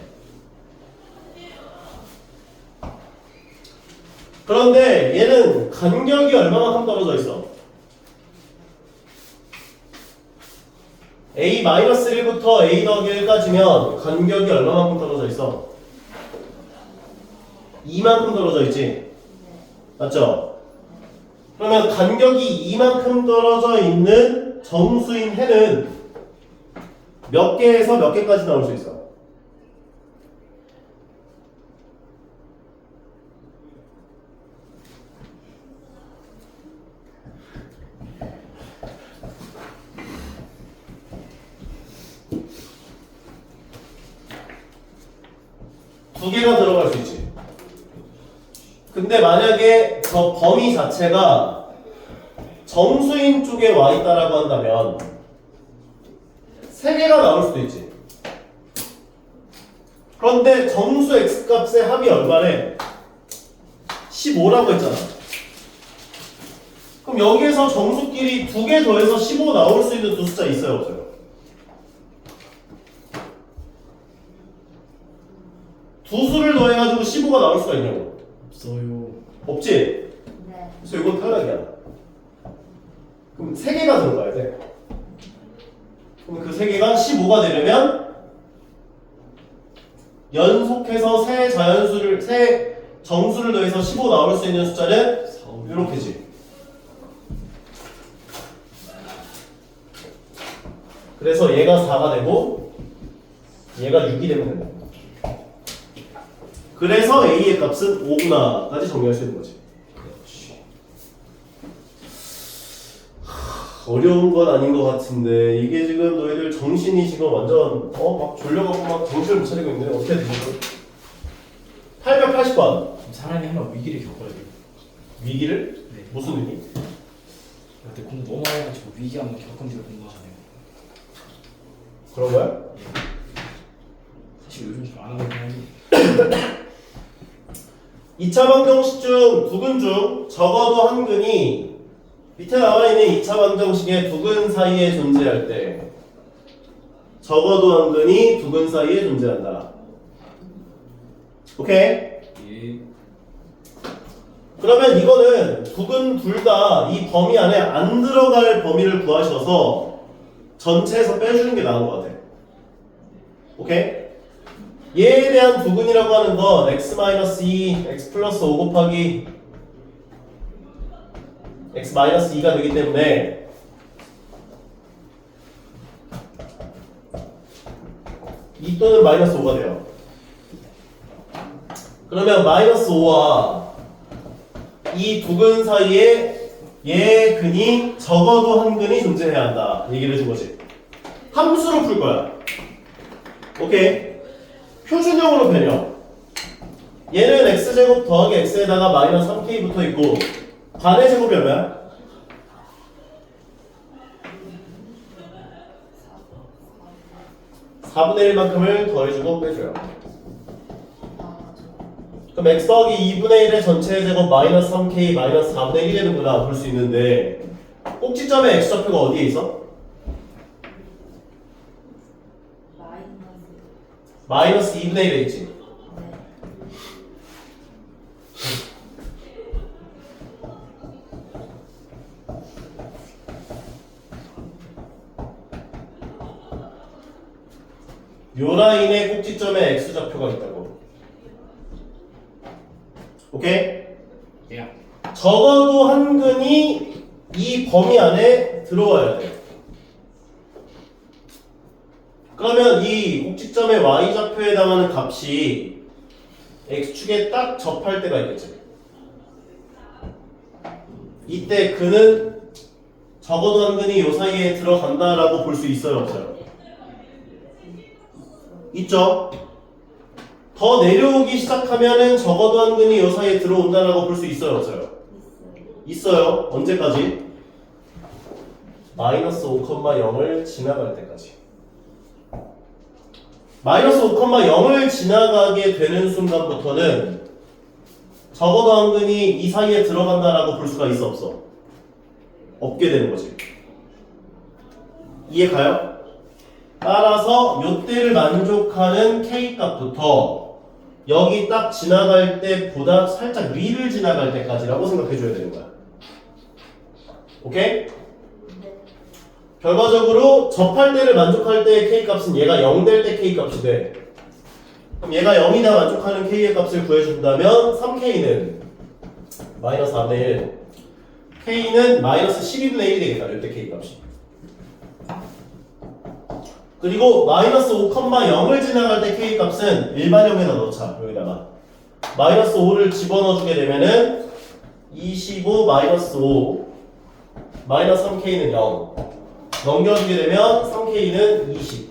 그런데 얘는 간격이 얼마만큼 떨어져 있어? A-1부터 A 더하기 1까지면 간격이 얼마만큼 떨어져 있어? 2만큼 떨어져 있지? 맞죠? 그러면 간격이 2만큼 떨어져 있는 정수인 해는 몇 개에서 몇 개까지 나올 수 있어? 두 개가 들어갈 수 있지. 근데 만약에 저 범위 자체가 정수인 쪽에 와 있다라고 한다면 세 개가 나올 수도 있지. 그런데 정수 x값의 합이 얼마래? 15라고 했잖아. 그럼 여기에서 정수끼리 두 개 더해서 15 나올 수 있는 두 숫자 있어요, 없어요? 두 수를 더해가지고 15가 나올 수가 있냐고. 없어요. 없지? 네. 그래서 이건 탈락이야. 그럼 세 개가 들어가야 돼. 그럼 그 세 개가 15가 되려면 연속해서 세 정수를 더해서 15 나올 수 있는 숫자는 이렇게지. 그래서 얘가 4가 되고 얘가 6이 되면 된다. 그래서 A의 값은 5구나까지 정리할 수 있는 거지. 어려운 건 아닌 것 같은데 이게 지금 너희들 정신이 지금 완전 막 졸려갖고 막 정신을 못 차리고 있는데 어떻게 되는 거야? 880번 사람이 한번 위기를 겪어야 돼요. 위기를? 네. 무슨 위기? 근데 공부 너무 많이 해가지고 위기 한번 겪은 뒤로 공부하잖아요. 그런 거야? 사실 요즘 잘 안 하고 있긴 2차 방정식 중 두근 중 적어도 한 근이 밑에 나와 있는 2차 방정식의 두 근 사이에 존재할 때 적어도 한 근이 두 근 사이에 존재한다. 오케이? 예. 그러면 이거는 두 근 둘 다 이 범위 안에 안 들어갈 범위를 구하셔서 전체에서 빼주는 게 나은 것 같아. 오케이? 얘에 대한 두근이라고 하는 건 x-2, x 플러스 5 곱하기 x-2가 되기 때문에 이 또는 마이너스 5가 돼요. 그러면 마이너스 5와 이 두 근 사이에 얘 근이 적어도 한 근이 존재해야 한다 얘기를 해준 거지. 함수로 풀 거야. 오케이? 표준형으로 변형. 얘는 x제곱 더하기 x에다가 마이너스 3k 붙어 있고 반의 제곱이 얼마야? 4분의 1만큼을 더해주고 빼줘요. 그럼 x 더하기 2분의 1의 전체의 제곱 마이너스 3k 마이너스 4분의 1이 되는구나 볼 수 있는데 꼭지점의 x좌표가 어디에 있어? 마이너스 2분의 1에 있지. 요 라인에 꼭지점에 x좌표가 있다고. 오케이? 예. 적어도 한 근이 이 범위 안에 들어와야 돼. 그러면 이 꼭지점의 y좌표에 해당하는 값이 x축에 딱 접할 때가 있겠지. 이때 그는 적어도 한 근이 요 사이에 들어간다라고 볼 수 있어요, 없어요? 있죠? 더 내려오기 시작하면은 적어도 한 근이 요 사이에 들어온다라고 볼 수 있어요, 없어요? 있어요. 언제까지? 마이너스 5,0을 지나갈 때까지. 마이너스 5,0을 지나가게 되는 순간부터는 적어 더한 근이 이 사이에 들어간다라고 볼 수가 있어 없어? 없게 되는 거지. 이해 가요? 따라서 요때를 만족하는 K 값부터 여기 딱 지나갈 때보다 살짝 위를 지나갈 때까지라고 생각해줘야 되는 거야. 오케이? 네. 결과적으로 접할 때를 만족할 때의 K 값은 얘가 0 될 때 K 값이 돼. 그럼 얘가 0이다 만족하는 K의 값을 구해준다면 3K는 마이너스 4분의 1, K는 마이너스 12분의 1이 되겠다. 이때 K 값이. 그리고 마이너스 5,0을 지나갈 때 K 값은 일반형에다 넣자. 여기다가 마이너스 5를 집어넣어주게 되면은 25 마이너스 5 마이너스 3K는 0 넘겨주게 되면 3K는 20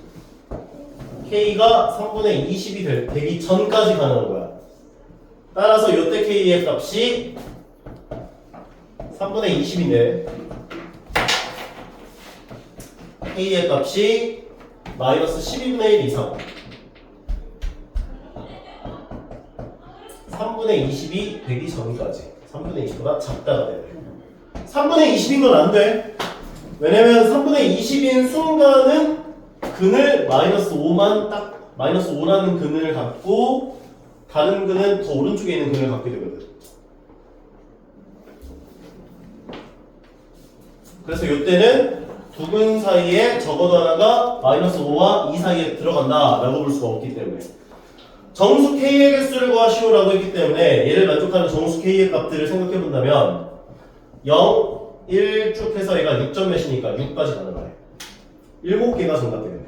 K가 3분의 20이 되기 전까지 가는 거야. 따라서 이때 K의 값이 3분의 20인데 K의 값이 마이너스 12분의 1 이상 3분의 20이 되기 전까지 3분의 20보다 작다가 돼요. 3분의 20인 건 안 돼. 왜냐면 3분의 20인 순간은 근을 마이너스 5만 딱 마이너스 5라는 근을 갖고 다른 근은 더 오른쪽에 있는 근을 갖게 되거든. 그래서 이때는 두 근 사이에 적어도 하나가 마이너스 5와 2 사이에 들어간다 라고 볼 수가 없기 때문에 정수 K의 개수를 구하시오 라고 했기 때문에 얘를 만족하는 정수 K의 값들을 생각해 본다면 0, 1 쭉 해서 얘가 6점 몇이니까 6까지 가는 거예요. 7개가 정답되겠네.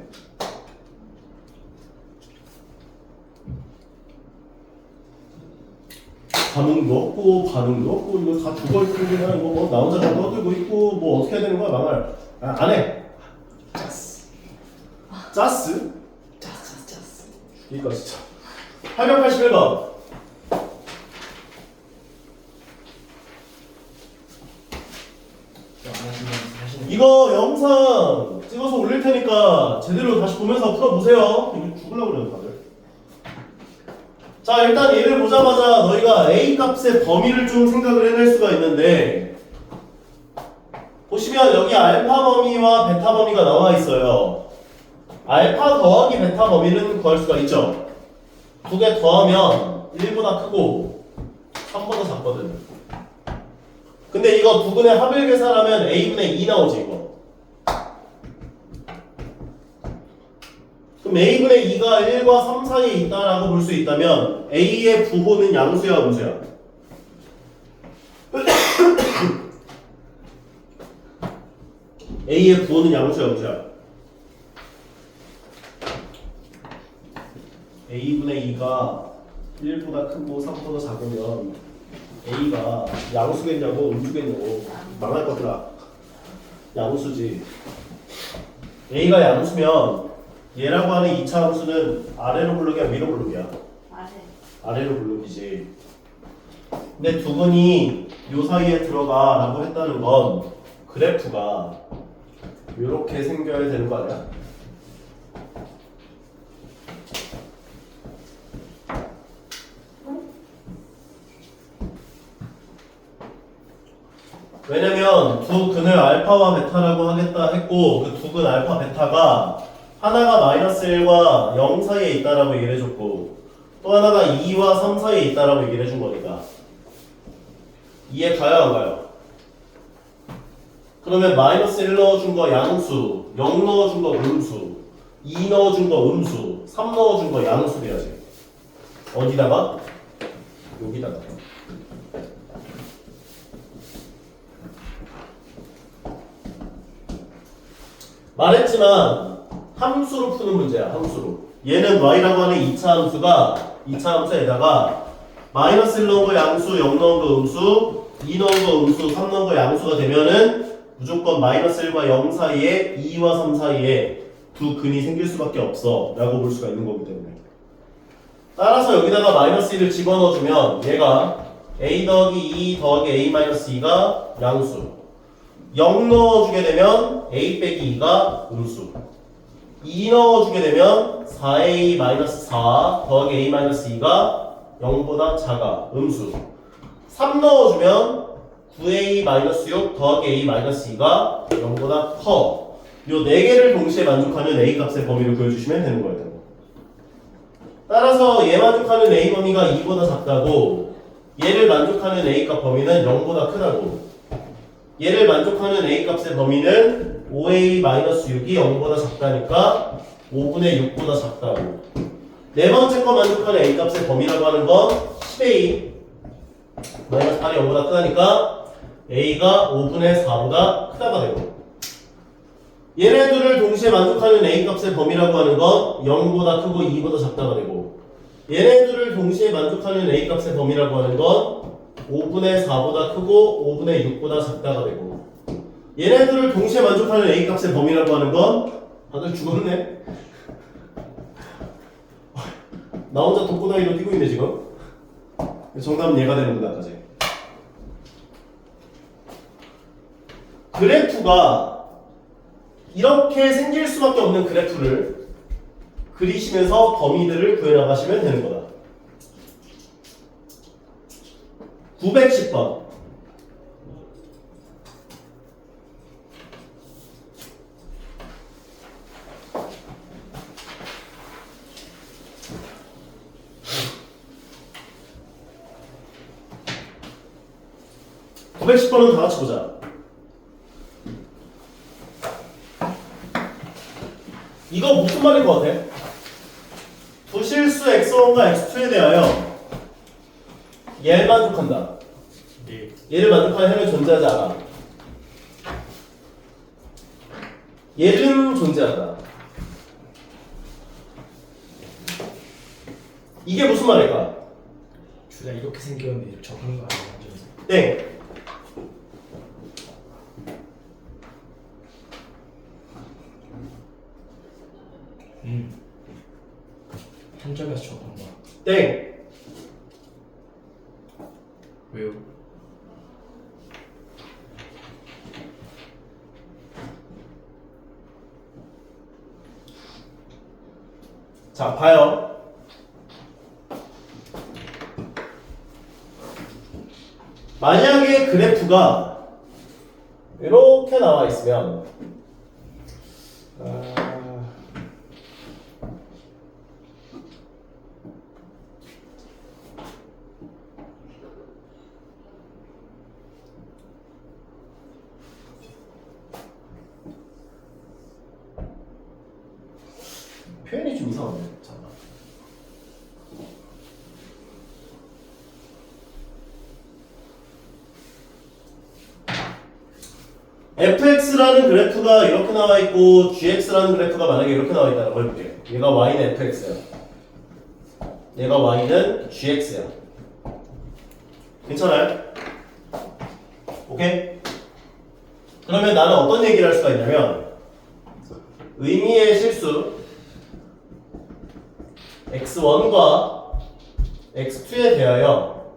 반응도 없고 반응도 없고 이거 다 죽어있고 그냥 이거 나 혼자 다 떠들고 있고 뭐 어떻게 해야 되는 거야 망할. 안 해. 짜스. 짜스? 짜스. 이거 진짜 881번 이거 영상 찍어서 올릴 테니까 제대로 다시 보면서 풀어보세요. 이거 죽으려고 그래요 다들. 자 일단 얘를 보자마자 너희가 A 값의 범위를 좀 생각을 해낼 수가 있는데 보시면 여기 알파 범위와 베타 범위가 나와 있어요. 알파 더하기 베타 범위는 구할 수가 있죠. 두 개 더하면 1보다 크고 3보다 작거든. 근데 이거 두 근의 합을 계산하면 A분의 2 나오지 이거. 그럼 A분의 2가 1과 3 사이에 있다라고 볼 수 있다면 A의 부호는 양수야 음수야? A의 부호는 양수야 음수야? A분의 2가 1보다 크고 3보다 작으면 A가 양수겠냐고 음수겠냐고 망할 것들아. 양수지. A가 양수면 얘라고 하는 2차 함수는 아래로 블록이야 위로 블록이야? 아래로 블록이지. 근데 두 근이 요 사이에 들어가 라고 했다는 건 그래프가 요렇게 생겨야 되는 거 아니야? 왜냐면 두 근을 알파와 베타라고 하겠다 했고 그 두 근 알파 베타가 하나가 마이너스 1과 0 사이에 있다라고 얘기를 해줬고 또 하나가 2와 3 사이에 있다라고 얘기를 해준 거니까 이해 가요 안 가요? 그러면 마이너스 1 넣어준 거 양수, 0 넣어준 거 음수, 2 넣어준 거 음수, 3 넣어준 거 양수 돼야지. 어디다가? 여기다가. 말했지만 함수로 푸는 문제야. 함수로. 얘는 y라고 하는 2차 함수가 2차 함수에다가 마이너스 1 넣은 거 양수, 0 넣은 거 음수, 2 넣은 거 음수, 3 넣은 거 양수가 되면은 무조건 마이너스 1과 0 사이에 2와 3 사이에 두 근이 생길 수밖에 없어 라고 볼 수가 있는 거기 때문에 따라서 여기다가 마이너스 1을 집어넣어주면 얘가 a 더하기 2 더하기 a 마이너스 2가 양수 0 넣어주게 되면 a 빼기 2가 음수 2 넣어주게 되면 4a 마이너스 4 더하기 a 마이너스 2가 0보다 작아 음수 3 넣어주면 9a-6 더하기 a-2가 0보다 커. 요 4개를 동시에 만족하는 a 값의 범위를 구해주시면 되는 거예요. 따라서 얘 만족하는 a 범위가 2보다 작다고, 얘를 만족하는 a 값 범위는 0보다 크다고, 얘를 만족하는 a 값의 범위는 5a-6이 0보다 작다니까 5분의 6보다 작다고. 네 번째 거 만족하는 a 값의 범위라고 하는 건 10a 마이너스 8이 0보다 크다니까 a가 5분의 4보다 크다가 되고, 얘네들을 동시에 만족하는 a 값의 범위라고 하는 건 0보다 크고 2보다 작다가 되고, 얘네들을 동시에 만족하는 a 값의 범위라고 하는 건 5분의 4보다 크고 5분의 6보다 작다가 되고, 얘네들을 동시에 만족하는 a 값의 범위라고 하는 건 다들 죽었네? 나 혼자 독고다이로 뛰고 있네 지금. 정답은 얘가 되는구나까지. 그래프가 이렇게 생길 수밖에 없는 그래프를 그리시면서 범위들을 구해나가시면 되는 거다. 910번. 다 같이 보자. 이거 무슨 말인 것 같아? 부실수 x1과 x2에 대하여 얘를 만족한다. 네. 얘를 만족하는 해는 존재하지 않아. 얘는 존재한다. 이게 무슨 말일까? 둘 다 이렇게 생겼는데 이렇게 적는 거 아니야? 완전히. 땡. 한 점에서 적은 거. 땡. 왜요? 자, 봐요. 만약에 그래프가 이렇게 나와 있으면 표현이 좀 이상한데. 잠깐만. fx라는 그래프가 이렇게 나와 있고 gx라는 그래프가 만약에 이렇게 나와 있다고 해볼게요. 얘가 y는 fx야. 얘가 y는 gx야. 괜찮아요? 오케이? 그러면 나는 어떤 얘기를 할 수가 있냐면, 의미의 실수 x1과 x2에 대하여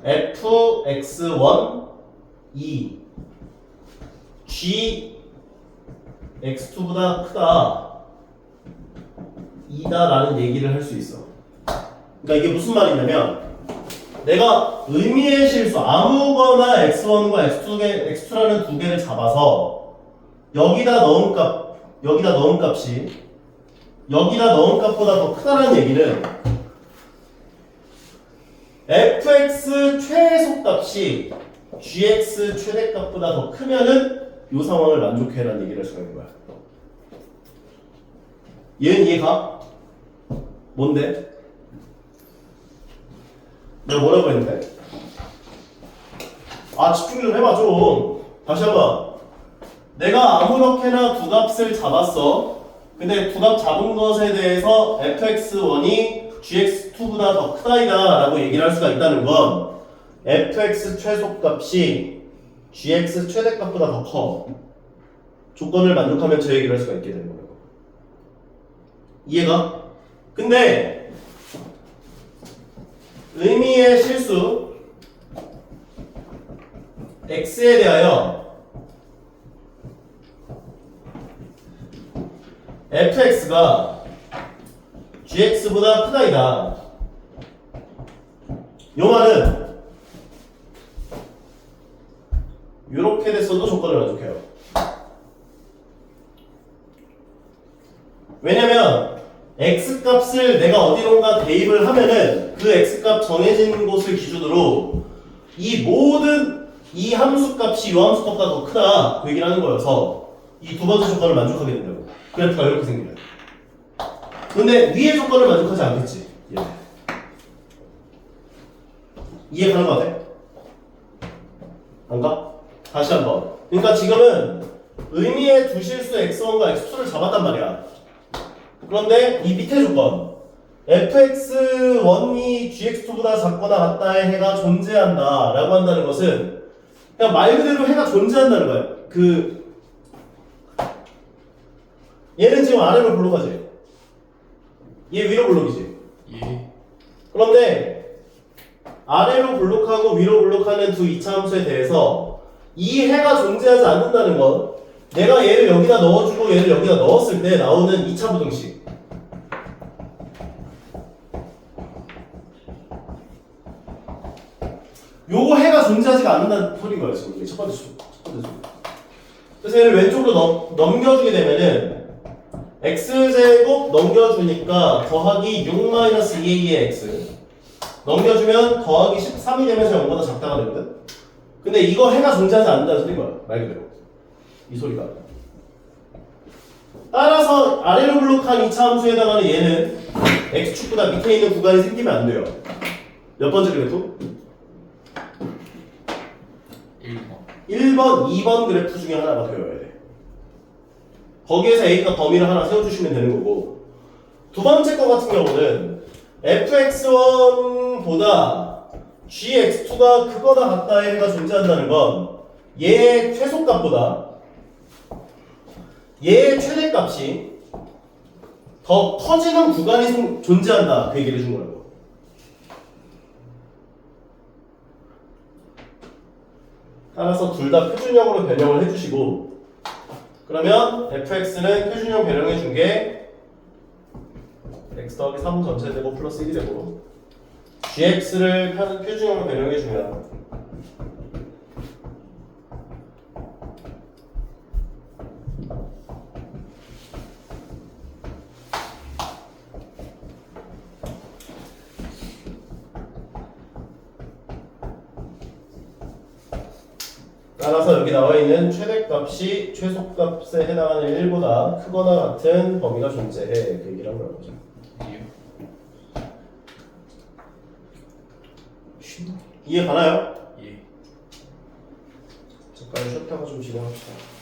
fx1 g x2보다 크다 2다 라는 얘기를 할 수 있어. 그러니까 이게 무슨 말이냐면, 내가 의미의 실수 아무거나 x1과 x2라는 두 개를 잡아서 여기다 넣은 값이 여기다 넣은 값보다 더 크다는 얘기는 fx 최소값이 gx 최대값보다 더 크면은 이 상황을 만족해라는 얘기를 할 수가 있는 거야. 얘는 이해가? 뭔데? 내가 뭐라고 했는데? 집중 좀 해봐 좀. 다시 한번. 내가 아무렇게나 두 값을 잡았어. 근데 두 값 잡은 것에 대해서 fx1이 gx2보다 더 크다이다 라고 얘기를 할 수가 있다는 건 fx 최소값이 gx 최대값보다 더 커. 조건을 만족하면 저 얘기를 할 수가 있게 되는 거예요. 이해가? 근데 의미의 실수 x에 대하여 fx가 gx보다 크다이다 요 말은 이렇게 됐어도 조건을 만족해요. 왜냐면 x값을 내가 어디론가 대입을 하면은 그 x값 정해진 곳을 기준으로 이 모든 이 함수값이 이 함수값보다 더 크다 그 얘기를 하는 거여서 이 두 번째 조건을 만족하게 된다고. 그래프가 이렇게 생겨요. 근데 위의 조건을 만족하지 않겠지. 예. 이해 가는 거 같아? 안 가? 다시 한번. 그러니까 지금은 의미의 두 실수 x1과 x2를 잡았단 말이야. 그런데 이 밑에 조건 fx1이 gx2보다 작거나 같다의 해가 존재한다 라고 한다는 것은 그냥 말 그대로 해가 존재한다는 거야. 얘는 지금 아래로 블록하지? 얘 위로 블록이지? 예. 그런데 아래로 블록하고 위로 블록하는 두 이차 함수에 대해서 이 해가 존재하지 않는다는 건 내가 얘를 여기다 넣어주고 얘를 여기다 넣었을 때 나오는 2차 부등식. 요거 해가 존재하지가 않는다는 소리인 거예요, 지금. 이게 첫 번째 수. 그래서 얘를 왼쪽으로 넘겨주게 되면은 x제곱 넘겨주니까 더하기 6-2a의 x 넘겨주면 더하기 13이 되면서 0보다 작다가 되거든? 근데 이거 해가 존재하지 않는다는 소리인 거야, 말 그대로. 이 소리가. 따라서 아래로 블록한 2차 함수에 해당하는 얘는 x축보다 밑에 있는 구간이 생기면 안 돼요. 몇 번째 그래프? 1번. 1번, 2번 그래프 중에 하나가 되어야 돼. 거기에서 A가 범위를 하나 세워주시면 되는 거고, 두 번째 거 같은 경우는 fx1보다 gx2가 크거나 같다의 해가 존재한다는 건 얘의 최소값보다 얘의 최대값이 더 커지는 구간이 존재한다 그 얘기를 해준 거라고. 따라서 둘 다 표준형으로 변형을 해주시고, 그러면 fx는 표준형 변형해 준 게 x 더하기 3 전체 되고 플러스 1이 되고, gx를 표준형으로 변형해 주면 따라서 여기 나와 있는 최대값이 최소값에 해당하는 1보다 크거나 같은 범위가 존재해. 그 얘기를 한 거죠. 예. 이해 가나요? 예. 잠깐 쉬었다가 좀 진행합시다.